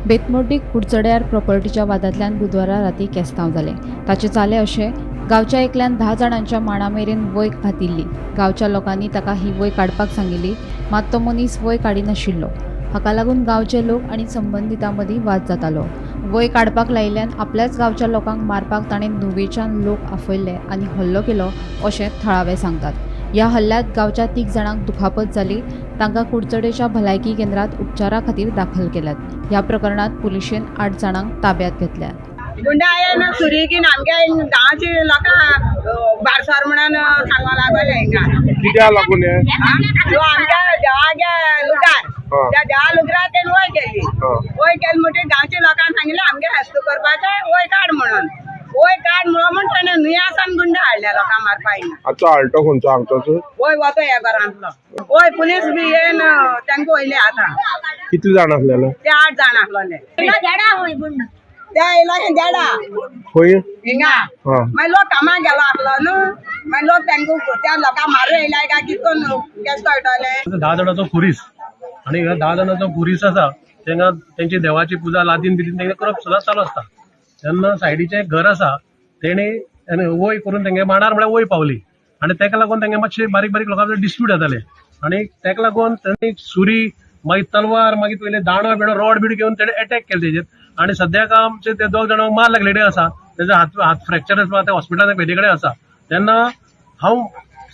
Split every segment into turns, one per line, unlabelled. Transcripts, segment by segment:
बेतमोड्डी कुडचड्यार प्रॉपर्टीच्या वादांतल्यान बुधवारा राती केस्तांव जाले। ताचे जाले अशें गांवच्या एकल्यान 10 जाणांच्या मांडा मेरेन वय घातिल्ली। गांवच्या लोकांनी ताका ही वय काडपाक सांगिल्ली, मात तो मनीस वय काडिनाशिल्लो। हाका लागून गांवचे लोक आनी संबंधितां मदीं वाद जातालो। वय काडपाक लायिल्ल्यान आपल्याच गांवच्या लोकांक मारपाक ताणें न्हवेच्यान लोक आफयले आनी हल्लो केलो अशें थळावे सांगतात। ह्या हल्ल्यांत गांवच्या 3 जाणांक दुखापत जाली। तांकां कुडचडेच्या भलायकी केंद्रात उपचारा खातीर दाखल केल्यात। ह्या प्रकरणात पुलिशेन 8 जाणांक ताब्यात घेतल्यात।
गुंडायन सुरीकीन आमगे गांवची लोकां बारसर म्हणून सांगो लागले हिंगा
कित्याक लागून हे
आमच्या देवागे लुटार त्या देवा लुटार ते वय केली म्हणून गांवच्या लोकांक सांगितले आमगे हस्त करपाचें वय काड म्हणून म्हणून ताणें न्हूयासान गुंड हाडल्या लोकांक मारपाक।
आजचो आल्टो खंयचो हांगचोच
वय वतो ह्या घरांतलो वय पुलीस बी येवन तांकां वयले आतां।
कितले जाण आसलेले
ते 8 जाण आसलेले त्या येयलो देडा
खंय
हिंगा मागीर लोक कामाक गेलो आसलो न्हू मागीर लोक तांकां त्या लोकांक मारूं येयलाय काय कितून केस कळटले।
10 जाणांचो पुरीस आणि 10 जाणांचो पुरीस आसा तेंका तेंची देवाची पुजा लादीन बिदीन तेंगे करप सदांच चालू आसता। तेन्ना सायडीचें एक घर आसा तेणी वय करून तेंगे मांडार म्हळ्यार वय पावली आनी तेका लागून तेंगे मातशे बारीक बारीक लोकांचे डिस्प्यूट जाताले आनी तेका लागून तेणी सुरी मागीर तलवार मागीर पयले दाणो बिणो रॉड बीड घेवन तेणे अटॅक केले तेजेर आनी सद्याक आमचे ते 2 जाणांक मार लागलेले आसा। तेजो हात फ्रॅक्चर आसा ते हॉस्पिटलांत वेदे कडेन आसा। तेन्ना हांव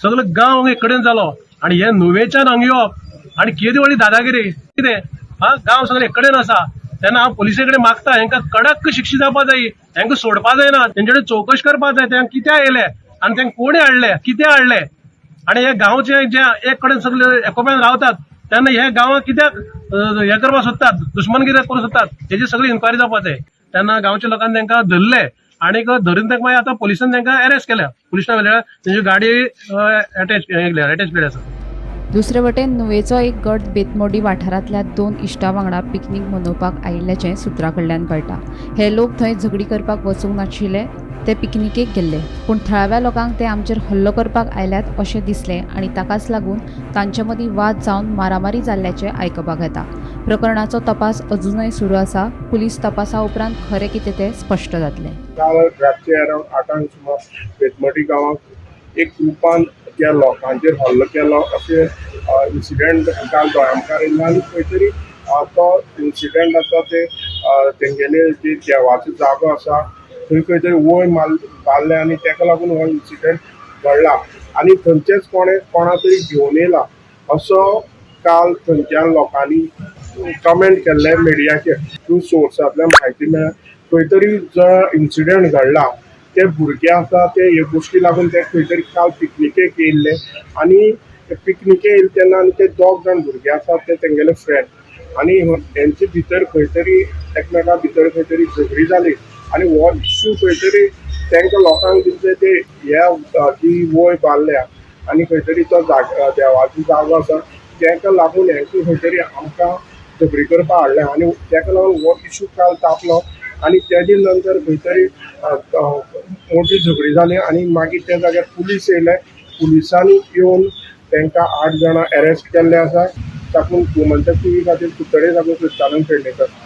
सगळो गांव एक कडेन जालो आनी हे न्हवेच्यान हांगा येवप आनी केदी दादागिरी कितें गांव सगळे एक कडेन आसा। तेन्ना हांव पुलिसे कडेन मागता हेंकां कडक शिक्षा जावपा जाय, हेंकां सोडपा जायना, तेंचे कडेन चवकशी करपा जाय ते कित्याक येयले आनी तेंकां कोणी हाडले कित्याक हाडले आनी हे गांवचे जे एक कडेन सगळे एकोप्यान रावतात तेन्ना हे गांवांक कित्याक हे करपाक सोदतात दुश्मनगिरी करूंक सोदतात तेजी सगळी इन्क्वायरी जावपा जाय। तेन्ना गांवच्या लोकांनी तेंकां धरले आनी धरून तेंकां मागीर आतां पुलिसान तेंकां अरेस्ट केल्या। पुलिसां वेल्यार तेंची गाडी अटॅच केली आसा।
दुसरे वटेन न्हवेचो एक गट बेतमोड्डी वाठारांतल्या 2 इश्टां वांगडा पिकनीक मनोवपाक आयिल्ल्याचें सुत्रां कडल्यान कळटा। हे लोक थंय झगडी करपाक वचूंक नाशिल्ले, ते पिकनिकेक गेल्ले, पूण थळाव्या लोकांक ते आमचेर हल्लो करपाक आयल्यात अशें दिसलें आनी ताकाच लागून तांचे मदीं वाद जावन मारामारी जाल्ल्याचें आयकपाक येता। प्रकरणाचो तपास अजूनय सुरू आसा। पुलीस तपासा उपरांत खरें कितें तें स्पश्ट जातलें।
काल रातचे अरावंड 8 सुमार बेतमोड्डी गांवांत एक ग्रुपान त्या लोकांचेर हल्लो केलो अशें इन्सिडेंट काल गोंयांकार येयलो आनी खंय तरी तो इन्सिडेंट आसा ते तेंगेले जे देवाचो जागो आसा थंय खंय तरी वय मारले आनी तेका लागून हो इन्सिडेंट घडला आनी थंयचेच कोणा तरी घेवन येयला असो काल थंयच्या लोकांनी कमेंट केल्ले मिडियाचेर थ्रू सोर्सांतल्यान म्हायती मेळ्ळ्या। खंय तरी जो इन्सिडेंट घडला ते भुरगे आसा ते हे गोश्टी लागून ते खंय तरी काल पिकनिकेक येयल्ले आनी पिकनिकेक येयले तेन्ना आनी ते 2 जाण भुरगे आसात ते तेंगेले फ्रेंड आनी हेंचे भितर खंय तरी एकमेका भितर खंय तरी झगडी जाली आनी हो इश्यू खंय तरी तांकां लोकांक दिसले ते ह्या जी वय बारल्या आनी खंय तरी तो देवाचो जागो आसा ताका लागून हेंका खंय तरी आमकां झगडी करपाक हाडले आनी ताका लागून हो इश्यू काल तापलो आनी तेजे नंतर खंय तरी मोठी झगडी जाली आनी मागीर त्या जाग्यार पुलीस येयले। पुलिसांनी येवन तांकां 8 जाणां अरेस्ट केल्ले आसा। तातूंत गोमंतक टीव्ही खातीर कुडचडे साकून क्रिस्तानंद पेडणेकर।